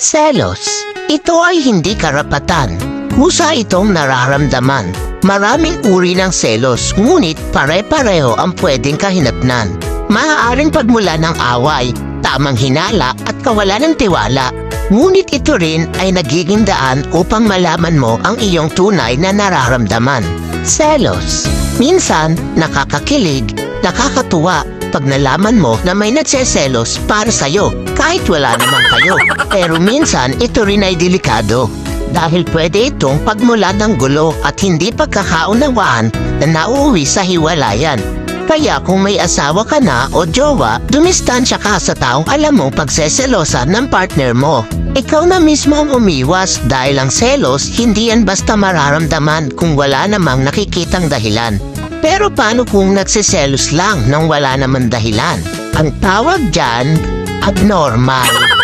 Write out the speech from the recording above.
Selos. Ito ay hindi karapatan. Kusa itong nararamdaman. Maraming uri ng selos, ngunit pare-pareho ang pwedeng kahinatnan. Maaaring pagmula ng away, tamang hinala at kawalan ng tiwala. Ngunit ito rin ay nagiging daan upang malaman mo ang iyong tunay na nararamdaman. Selos. Minsan, nakakakilig, nakakatuwa pag nalaman mo na may nagseselos para sa'yo kahit wala naman kayo. Pero minsan, ito rin ay delikado. Dahil pwede itong pagmulan ng gulo at hindi pagkakaunawaan na nauuwi sa hiwalayan. Kaya kung may asawa ka na o jowa, dumistansya ka sa taong alam mo pagseselosan ng partner mo. Ikaw na mismo ang umiwas dahil ang selos hindi yan basta mararamdaman kung wala namang nakikitang dahilan. Pero paano kung nagsiselos lang nang wala namang dahilan? Ang tawag dyan, abnormal.